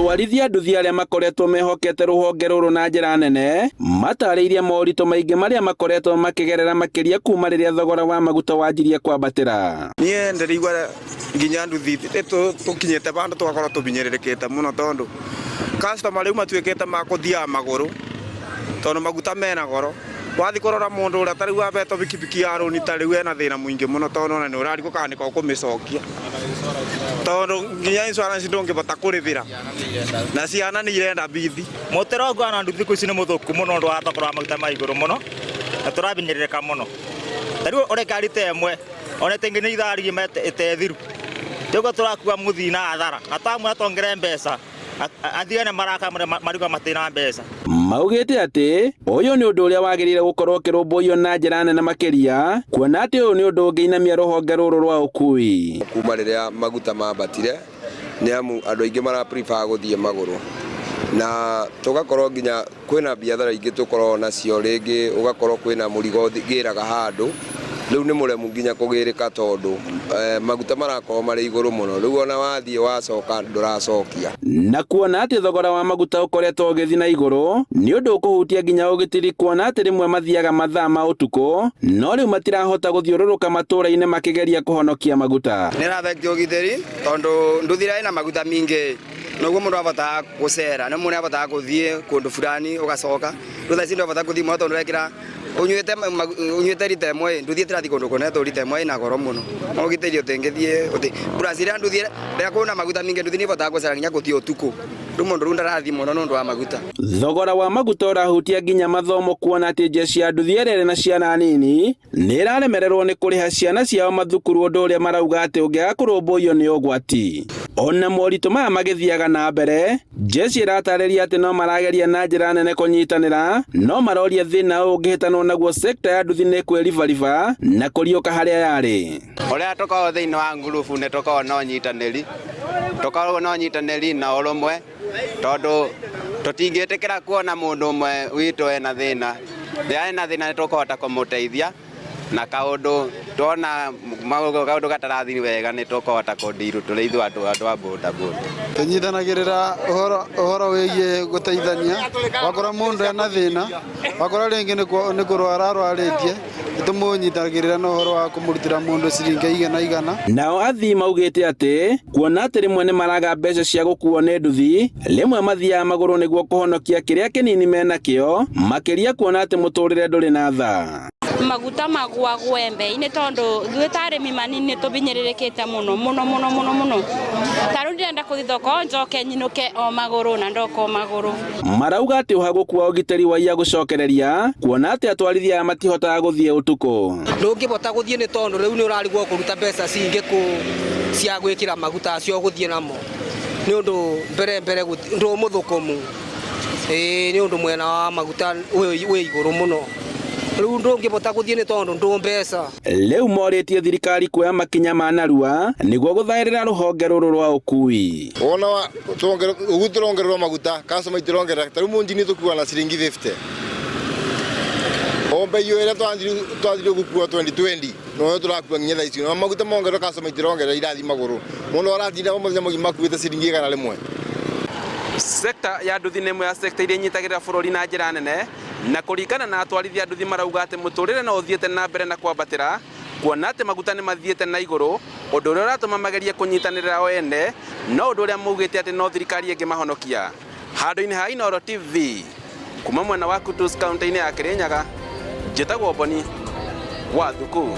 atwarithia nduthi aria makoretwo mehokete ruhonge ruru na njira nene matariirie moritũ maingĩ maria makoretwo makigerera makiria kuma riria thogora wa maguta wanjirie kwambatira. Nie ndirigwa nginya nduthi tukinyete bandu twakorwo tubinyererekete muno tondu customer riu matuikete makuthia maguru tondu maguta mena goro. Wathi korora mundu uria tariu abeto bikibiki ya roni tariu ena thina muingi muno tondu na ni urariko kana ko kumicokia tondu nginya insurance ndungibota kurithira na ciana ni irenda bithi motero ngwana nduthi kuci ni muthuku muno ndu atokora maguta ma iguru muno na turabinyerereka muno tariu ore kari temwe one tengi ni ithari mete thiru tugo turakua muthi na athara atamwe atongere mbeca athiene maraka marigo matina mbeca maugite ati uyu ni undu uria wagirire gukorwo kirumbuyo na njira nene makiria kuona ati uyu ni undu ungiinamia ruhonge ruru rwa ukui kuma riria maguta mambatire ni amu andu aingi mara prefer guthie maguru na tugakorwo nginya kwina biathara ingi tukorwo nacio ringi ugakorwo kwina murigo giraga handu riu ni muremu nginya kugirika tondu maguta marakorwo mari iguru muno riu ona wathie wacoka nduracokia na kuona ati thogora wa maguta ukoretwo ugithi na iguru ni undu ukuhutia nginya ugitiri kuona ati rimwe mathiaga mathaa ma utuku no riu matirahota guthiururuka matura-ini makigeria kuhonokia maguta ni rathekio ugithiri tondu nduthira ina maguta mingi noguo mundu abata gucera ni mundu abata kuthie kundu fulani ugacoka rutha ici ndu abata kuthie mo tondu rekira unyuite rita imwe nduthi tirathi kundu kuneto rita imwe ina goro muno ugitiri utengithie uti buracira nduthi ria kuna maguta mingi nduthi ni bota gucera nginya kuthie utuku ru mundu runda rathi muno nundu wa maguta thogora wa maguta urahutia nginya mathomo kuona ati jeshi ya nduthi ere na ciana nini ni iraremererwo ni kuriha ciana ciao mathukuru undu uria marauga ati ungiaga kurumbuyo ni ugwati ona moritu maya magithiaga na mbere jeshi iratariria ati no marageria na njira nene kunyitanira no maroria thina ungihitanwo naguo sekta ya nduthi ni kwirivariva na kuriuka haria yari uria tukorwo thiini wa ngurubu ni tukorwo no nyitaniri na urumwe tondu tutingitikira kuona mundu umwe witu ena thina ni tukuhota kumuteithia na kaundu tuona kaundu gatarathi wega ni tukuhota kundiru tureithu andu a boda boda tunyitanagirira uhoro wigie guteithania wakora mundu ena thina wakora ringi ni kurwara arwaritie tumunyitagirira no uhoro wa kumurutira mundu ciringi igana nao athii maugite ati kuona ati rimwe ni maraga mbeca cia gukuo ni nduthi rimwe mathiaga maguru niguo kuhonokia kiria kinini menakio makiria kuona ati muturire nduri na tha maguta magwa embe-ini tondu thwe tarimi manini tubinyererekete muno taru ndirenda kuthi thoko njoke nyinuke o maguru na ndoko maguru marauga ati uhagukua ugiteri wa ia gucokereria kuona ati atwarithia matihotaga guthie utuku ndungibota guthie ni tondu riu ni urarigwo kuruta mbeca cingi cia gwikira maguta acio guthie namo ni undu mbere ndu muthukumu ni undu mwena wa maguta wi iguru muno riu ndungibota guthie ni tondu ndu mbeca riu moritie thirikari kuoya makinya ma narua niguo guthairira ruhonge ruru rwa ukui ona uguturongererwa maguta customer itirongerera tariu munjini tukua na ciringi 50 ombe yo ira twanjiri gukua 2020 no turakua nginya thaici no maguta mongererwa customer itirongerera irathi maguru muno arathira omuthenya mugima kuite ciringi igana rimwe sekta ya nduthi ni imwe ya sekta iria inyitagirira bururi na njira nene na kuringana na atwarithia nduthi marauga ati muturire no uthiete na mbere na kwambatira kuona ati maguta ni mathiete na iguru undu uria uratuma magerie kunyitanirira o ene no undu uria mugite ati no thirikari ingi mahonokia handu-ini ha Inooro TV kuma mwena wa Kutus kaunti-ini ya Kirinyaga njitagwo Boni wa Thuku.